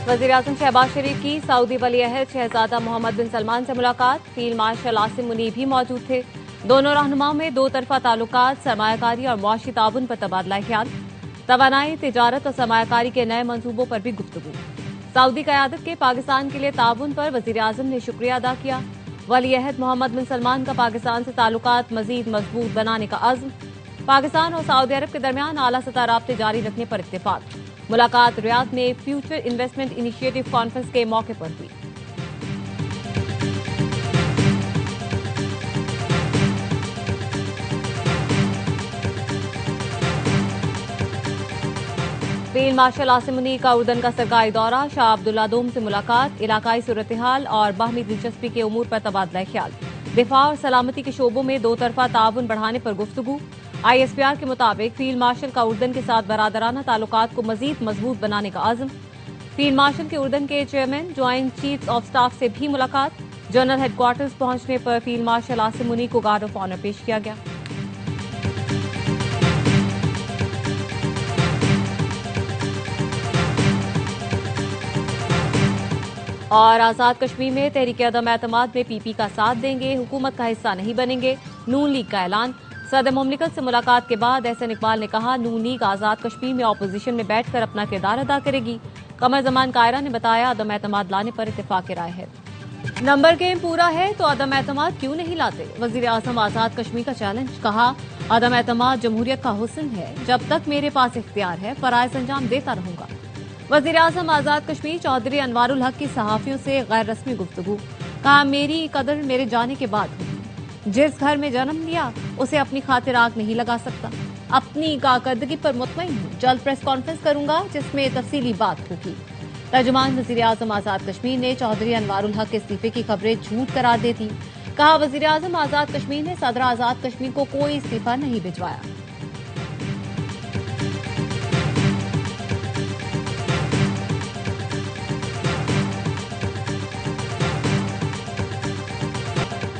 वज़ीर-ए-आज़म शहबाज शरीफ की सऊदी वली-अहद शहजादा मोहम्मद बिन सलमान से मुलाकात। फील्ड मार्शल आसिम मुनीब भी मौजूद थे। दोनों रहनुमाओं में दो तरफा ताल्लुकात, सरमायाकारी और मुआशी ताउन पर तबादला ख्याल। तवानाई, तिजारत और सरमायाकारी के नए मंसूबों पर भी गुफ्तगू। सऊदी क़यादत के पाकिस्तान के लिए ताउन पर वज़ीर-ए-आज़म ने शुक्रिया अदा किया। वली-अहद मोहम्मद बिन सलमान का पाकिस्तान से ताल्लुकात मजीद मजबूत बनाने का अज़्म। पाकिस्तान और सऊदी अरब के दरमियान आला सतह राब्ते जारी रखने पर इत्तेफाक। मुलाकात रियाद में फ्यूचर इन्वेस्टमेंट इनिशिएटिव कॉन्फ्रेंस के मौके पर हुई। फील्ड मार्शल आसिम मुनीब का उर्दन का सरकारी दौरा। शाह अब्दुल्ला दोम से मुलाकात। इलाकाई सूरत हाल और बाहमी दिलचस्पी के उमूर पर तबादला ख्याल। दिफा और सलामती के शोबों में दो तरफा ताउन बढ़ाने पर गुफ्तगू। ISPR के मुताबिक फील्ड मार्शल का उर्दन के साथ बरादराना ताल्लुकात को मजीद मजबूत बनाने का आज़म। फील्ड मार्शल के उर्दन के chairman joint chiefs of staff से भी मुलाकात। जनरल हेडक्वार्टर्स पहुंचने पर फील्ड मार्शल आसिम मुनीब को गार्ड ऑफ ऑनर पेश किया गया। और आजाद कश्मीर में तहरीक अदम एतमाद में PP का साथ देंगे, हुकूमत का हिस्सा नहीं बनेंगे। नून लीग का ऐलान। सदर मुमलिकत से मुलाकात के बाद एहसन इकबाल ने कहा, नून लीग आजाद कश्मीर में ऑपोजिशन में बैठकर अपना किरदार अदा करेगी। कमर जमान कायरा ने बताया, अदम एतमाद लाने पर इत्तेफाक राय है। नंबर गेम पूरा है तो अदम एतमाद क्यों नहीं लाते? वज़ीर-ए-आज़म आजाद कश्मीर का चैलेंज। कहा, अदम एतमाद जमहूरियत का हुस्न है, जब तक मेरे पास इख्तियार है फराइज़ अंजाम देता रहूंगा। वज़ीर-ए-आज़म आजाद कश्मीर चौधरी अनवारुल हक की सहाफियों से गैर रस्मी गुफ्तगू। कहा, मेरी कदर मेरे जाने के बाद होगी। जिस घर में जन्म लिया उसे अपनी खातिर आग नहीं लगा सकता। अपनी कारकर्दगी पर मुतमईन हूं। जल्द प्रेस कॉन्फ्रेंस करूंगा जिसमें तफसीली बात होगी। तर्जुमान वज़ीर-ए-आज़म आजाद कश्मीर ने चौधरी अनवारुल हक के इस्तीफे की खबरें झूठ करार देती। कहा, वज़ीर-ए-आज़म आजाद कश्मीर ने सदर आजाद कश्मीर को कोई इस्तीफा नहीं भिजवाया।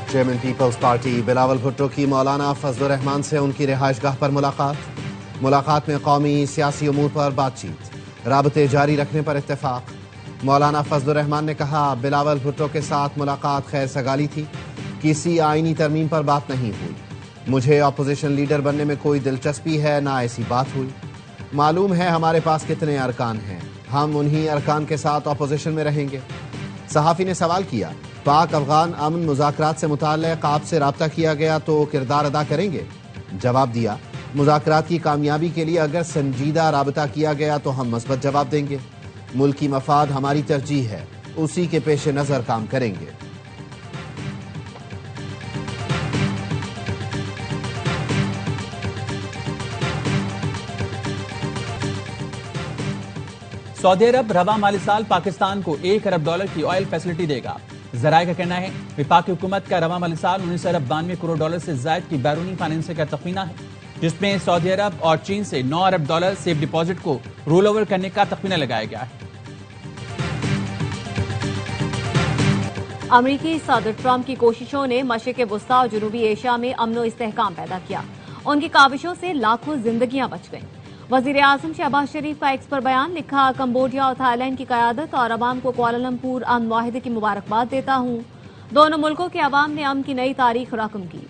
Chairman peoples party Bilawal Bhutto की मौलाना फजलुर रहमान से उनकी रिहाइशगाह पर मुलाकात में कौमी सियासी उमूर पर बातचीत, राबते जारी रखने पर इत्तेफाक। मौलाना फजलुर रहमान ने कहा, बिलावल भुट्टो के साथ मुलाकात खैर सगाली थी, किसी आईनी तरमीम पर बात नहीं हुई। मुझे अपोजिशन लीडर बनने में कोई दिलचस्पी है ना ऐसी बात हुई। मालूम है हमारे पास कितने अरकान हैं, हम उन्हीं अरकान के साथ अपोजिशन में रहेंगे। सहाफी ने सवाल किया, पाक अफगान अमन मुज़ाकरात से मुताल्लिक़ आपसे राब्ता किया गया तो किरदार अदा करेंगे? जवाब दिया, मुज़ाकरात की कामयाबी के लिए अगर संजीदा राब्ता किया गया तो हम मस्बत जवाब देंगे। मुल्की मफाद हमारी तरजीह है, उसी के पेश नज़र काम करेंगे। सऊदी अरब रवा माली साल पाकिस्तान को $1 अरब की ऑयल फैसिलिटी देगा। जराये का कहना है, विफाकी हुकूमत का रवा माली साल $19 अरब से जायद की बैरूनी फाइनेंसिंग का तखमीना है, जिसमें सऊदी अरब और चीन से $9 अरब सेफ डिपॉजिट को रोल ओवर करने का तखमीना लगाया गया है। अमरीकी सदर ट्रंप की कोशिशों ने मशरिक़ वुस्ता और जनूबी एशिया में अमन और इस्तेहकाम पैदा किया। उनकी काविशों से लाखों जिंदगियां बच गईं। वज़ीर-ए-आज़म शहबाज शरीफ का एक्स पर बयान। लिखा, कंबोडिया और थाईलैंड की क़यादत और अवाम को कुआलालंपुर अमन मुआहिदे की मुबारकबाद देता हूँ। दोनों मुल्कों के अवाम ने अमन की नई तारीख रकम की।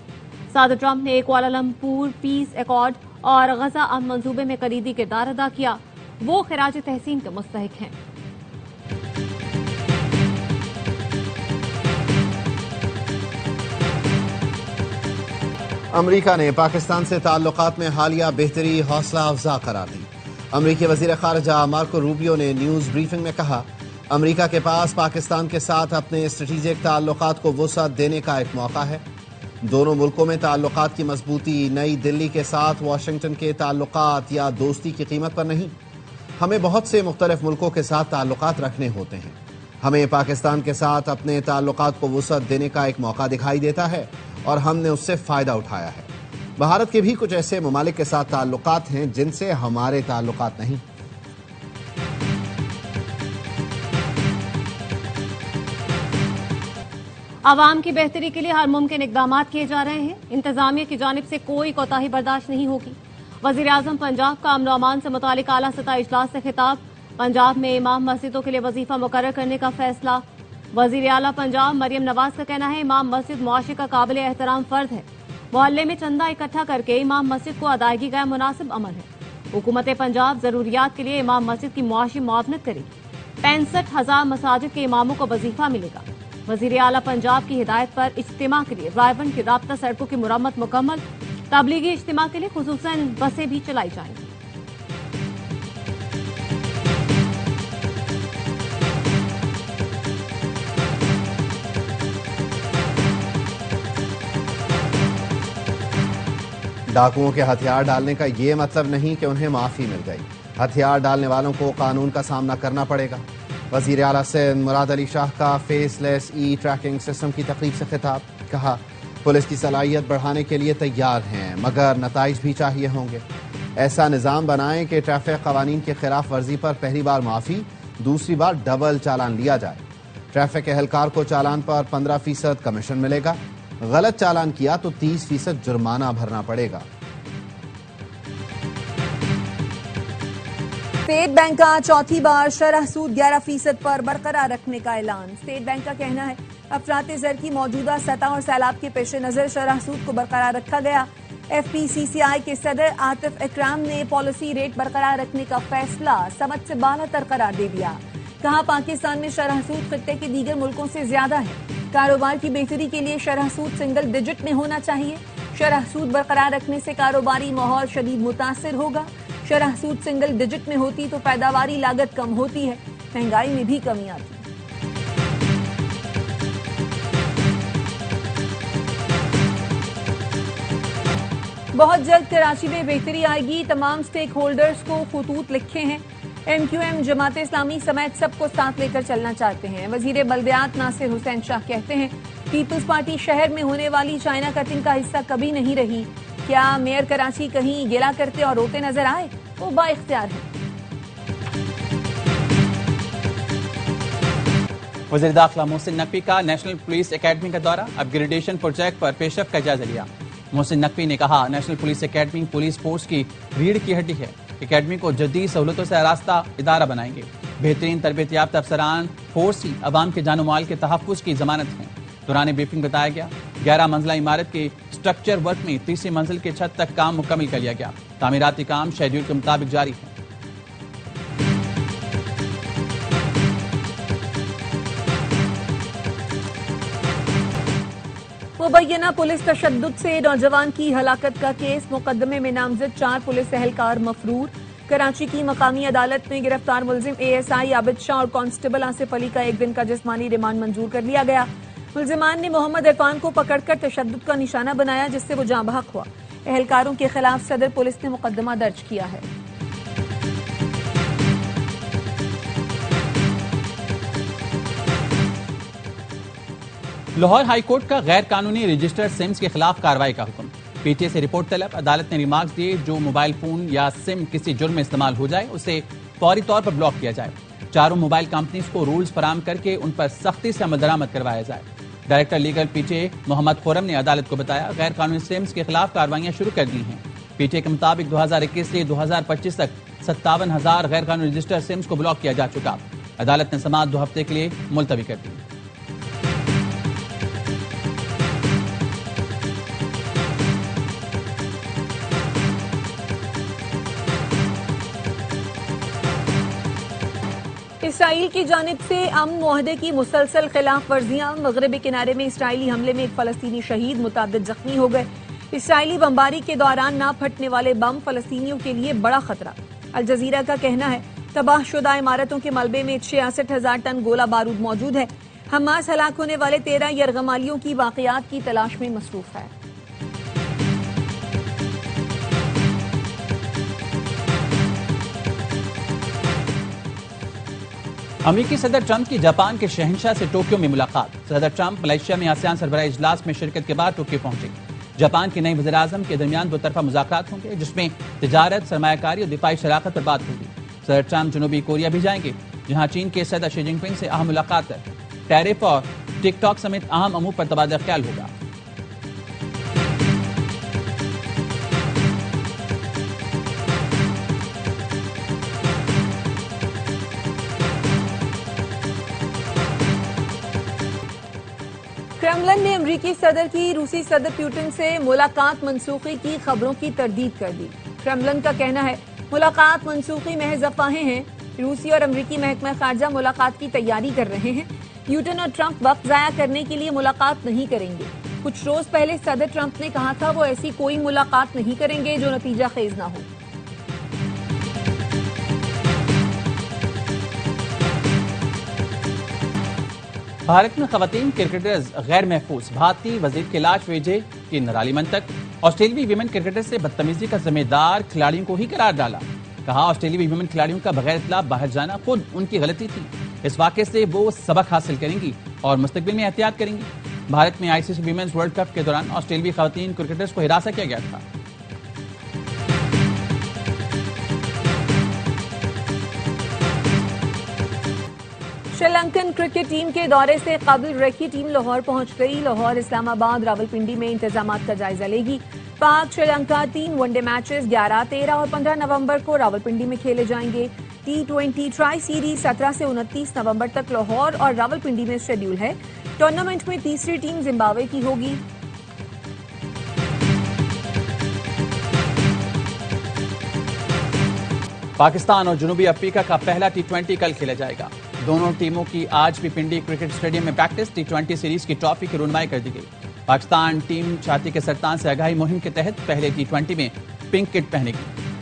सदर ट्रंप ने कुआलालंपुर पीस एकॉर्ड और गजा अमन मंसूबे में कलीदी किरदार अदा किया। वो खिराज तहसीन के मुस्तहिक हैं। अमरीका ने पाकिस्तान से ताल्लुकात में हालिया बेहतरी हौसला अफजा करार दी। अमरीकी वज़ीर ख़ारिजा मार्को रूबियो ने न्यूज़ ब्रीफिंग में कहा, अमरीका के पास पाकिस्तान के साथ अपने स्ट्रेटेजिक ताल्लुकात को वुसअत देने का एक मौका है। दोनों मुल्कों में ताल्लुकात की मजबूती नई दिल्ली के साथ वाशिंगटन के ताल्लुकात या दोस्ती की कीमत पर नहीं। हमें बहुत से मुख्तलिफ मुल्कों के साथ ताल्लुकात रखने होते हैं। हमें पाकिस्तान के साथ अपने ताल्लुकात को वुसअत देने का एक मौका दिखाई देता है और हमने उससे फ़ायदा उठाया है। भारत के भी कुछ ऐसे ममालिक के साथ ताल्लुकात हैं जिनसे हमारे ताल्लुकात नहीं। आवाम की बेहतरी के लिए हर मुमकिन इकदाम किए जा रहे हैं। इंतजामिया की जानिब से कोई कोताही बर्दाश्त नहीं होगी। वज़ीर-ए-आज़म पंजाब का अमन-ओ-अमान से मुतालिक आला सतह इजलास से खिताब। पंजाब में इमाम मस्जिदों के लिए वजीफा मुकर्रर करने का फैसला। वजीर आला पंजाब मरियम नवाज का कहना है इमाम मस्जिद मुआशरे का काबिल एहतराम फर्द है। मोहल्ले में चंदा इकट्ठा करके इमाम मस्जिद को अदायगी का मुनासिब अमल है। हुकूमत पंजाब जरूरियात के लिए इमाम मस्जिद की मुआशी मुआवनत करेगी। 65,000 मसाजिद के इमामों को वजीफा मिलेगा। वजीर आला पंजाब की हिदायत पर इज्तिमा के लिए रायबन की राब्ता सड़कों की मुरम्मत मुकम्मल। तबलीगी इज्तिमा के लिए खुसूसन बसें भी चलाई जाएंगी। डाकुओं के हथियार डालने का ये मतलब नहीं कि उन्हें माफी मिल गई। हथियार डालने वालों को कानून का सामना करना पड़ेगा। वजीर आला सिंध मुराद अली शाह का फेसलेस ई ट्रैकिंग सिस्टम की तकरीब से खिताब। कहा पुलिस की सलाहियत बढ़ाने के लिए तैयार हैं मगर नताइज भी चाहिए होंगे। ऐसा निज़ाम बनाएं कि ट्रैफिक कवानीन की खिलाफ वर्जी पर पहली बार माफी, दूसरी बार डबल चालान लिया जाए। ट्रैफिक एहलकार को चालान पर 15% कमीशन मिलेगा। गलत चालान किया तो 30% जुर्माना भरना पड़ेगा। स्टेट बैंक का चौथी बार शरह सूद 11% पर बरकरार रखने का ऐलान। स्टेट बैंक का कहना है अफराते ज़र की मौजूदा सतह और सैलाब के पेश नजर शरह सूद को बरकरार रखा गया। FPCCI के सदर आतिफ इकराम ने पॉलिसी रेट बरकरार रखने का फैसला समझ से बालातर करार दे दिया। कहा पाकिस्तान में शरह सूद खित्ते के दीगर मुल्कों से ज्यादा है। कारोबार की बेहतरी के लिए शरह सूद सिंगल डिजिट में होना चाहिए। शरह सूद बरकरार रखने से कारोबारी माहौल शदीद मुतासिर होगा। शरह सूद सिंगल डिजिट में होती तो पैदावारी लागत कम होती है, महंगाई में भी कमी आती। बहुत जल्द कराची में बेहतरी आएगी, तमाम स्टेक होल्डर्स को खुतूत लिखे हैं। MQM जमात इस्लामी समेत सबको साथ लेकर चलना चाहते हैं। वजीर बल्दियात नासिर हुसैन शाह कहते हैं पीपल्स पार्टी शहर में होने वाली चाइना कटिंग का हिस्सा कभी नहीं रही। क्या मेयर कराची कहीं गिला करते और रोते नजर आए? वो बाइख्तियार है। वज़ीर दाखिला मोहसिन नकवी का नेशनल पुलिस एकेडमी का दौरा। अपग्रेडेशन प्रोजेक्ट पर पेशरफ का जायजा लिया। मोहसिन नकवी ने कहा national police academy police force की रीढ़ की हड्डी है। एकेडमी को जदीद सहूलतों से आरास्ता इदारा बनाएंगे। बेहतरीन तरबियत याफ्ता अफसरान फोर्स ही अवाम के जानो माल के तहफ़्फ़ुज़ की जमानत हैं। दौरान ब्रीफिंग बताया गया 11 मंजिला इमारत के स्ट्रक्चर वर्क में तीसरी मंजिल के छत तक काम मुकम्मल कर लिया गया। तामीराती काम शेड्यूल के मुताबिक जारी है। मुबैना पुलिस तशद्दुद से नौजवान की हलाकत का केस। मुकदमे में नामजद 4 पुलिस एहलकार मफरूर। कराची की मकामी अदालत में गिरफ्तार मुलजिम ASI आबिद शाह और कांस्टेबल आसिफ अली का 1 दिन का जिस्मानी रिमांड मंजूर कर लिया गया। मुलजिमान ने मोहम्मद इरफान को पकड़कर तशद्दुद का निशाना बनाया जिससे वो जाँ बहक हुआ। एहलकारों के खिलाफ सदर पुलिस ने मुकदमा दर्ज किया है। लाहौर हाईकोर्ट का गैर कानूनी रजिस्टर्ड सिम्स के खिलाफ कार्रवाई का हुक्म। PTA से रिपोर्ट तलब। अदालत ने रिमार्क्स दिए जो मोबाइल फोन या सिम किसी जुर्म में इस्तेमाल हो जाए उसे फौरी तौर पर ब्लॉक किया जाए। चारों मोबाइल कंपनीज को रूल्स फराहम करके उन पर सख्ती से अमल दरामद करवाया जाए। Director legal PTA Mohammad Khurram ने अदालत को बताया गैर कानूनी सिम्स के खिलाफ कार्रवाइयां शुरू कर दी हैं। PTA के मुताबिक 2021 से 2025 तक 57,000 गैर कानूनी रजिस्टर्ड सिम्स को ब्लॉक किया जा चुका। अदालत ने समाअत 2 हफ्ते के लिए मुलतवी कर दी। इसराइल की जानिब से अमन मुआहदे की मुसलसल खिलाफ वर्जियां। मगरबी किनारे में इसराइली हमले में एक फलस्तीनी शहीद, मुताबिद जख्मी हो गए। इसराइली बमबारी के दौरान ना फटने वाले बम फलस्तीनियों के लिए बड़ा खतरा। अल जजीरा का कहना है तबाहशुदा इमारतों के मलबे में 66,000 टन गोला बारूद मौजूद है। हमास हलाक होने वाले 13 यरगमालियों की वाकयात की तलाश में मसरूफ है। अमेरिकी सदर ट्रंप की जापान के शहंशाह से टोक्यो में मुलाकात। सदर ट्रंप मलेशिया में आसियान सरबराह इजलास में शिरकत के बाद टोक्यो पहुंचे। जापान के नए वज़ीर आज़म के दरमियान 2 तरफा मुज़ाकरात होंगे जिसमें तिजारत, सरमायाकारी और दिफाई शराकत पर बात होगी। सदर ट्रंप जनूबी कोरिया भी जाएंगे जहां चीन के सदर शी जिनपिंग से अहम मुलाकात है। टैरिफ और टिकटॉक समेत अहम अमूर पर तबादला ख्याल होगा। क्रेमलिन ने अमेरिकी सदर की रूसी सदर पुतिन से मुलाकात मंसूखी की खबरों की तरदीद कर दी। क्रेमलिन का कहना है मुलाकात मंसूखी महज अफवाहें हैं। रूसी और अमेरिकी महकमा खारजा मुलाकात की तैयारी कर रहे हैं। पुतिन और ट्रंप वक्त जाया करने के लिए मुलाकात नहीं करेंगे। कुछ रोज पहले सदर ट्रंप ने कहा था वो ऐसी कोई मुलाकात नहीं करेंगे जो नतीजा खेज ना हो। भारत में खवातीन क्रिकेटर्स गैर महफूज, भारतीय वजीर के इलाज भेजे की निराली मंतक। ऑस्ट्रेलियाई विमेन क्रिकेटर से बदतमीजी का जिम्मेदार खिलाड़ियों को ही करार डाला। कहा ऑस्ट्रेलियाई विमेन खिलाड़ियों का बगैर इत्तला बाहर जाना खुद उनकी गलती थी। इस वाकये से वो सबक हासिल करेंगी और मुस्तकबिल में एहतियात करेंगी। भारत में आईसीसी विमेन्स वर्ल्ड कप के दौरान ऑस्ट्रेलियाई खवातीन क्रिकेटर्स को हिरासत किया गया था। श्रीलंकन क्रिकेट टीम के दौरे से कबल रेकी टीम लाहौर पहुंच गई। लाहौर, इस्लामाबाद, रावलपिंडी में इंतजामात का जायजा लेगी। पाक श्रीलंका 3 वनडे मैचेस 11, 13 और 15 नवंबर को रावलपिंडी में खेले जाएंगे। T20 ट्राई सीरीज 17 से 29 नवंबर तक लाहौर और रावलपिंडी में शेड्यूल है। टूर्नामेंट में तीसरी टीम जिम्बाब्वे की होगी। पाकिस्तान और जनूबी अफ्रीका का पहला T20 कल खेला जाएगा। दोनों टीमों की आज भी पिंडी क्रिकेट स्टेडियम में प्रैक्टिस। T20 सीरीज की ट्रॉफी की रुनमाई कर दी गई। पाकिस्तान टीम छाती के सरतान से आगाही मुहिम के तहत पहले T20 में पिंक किट पहनेगी।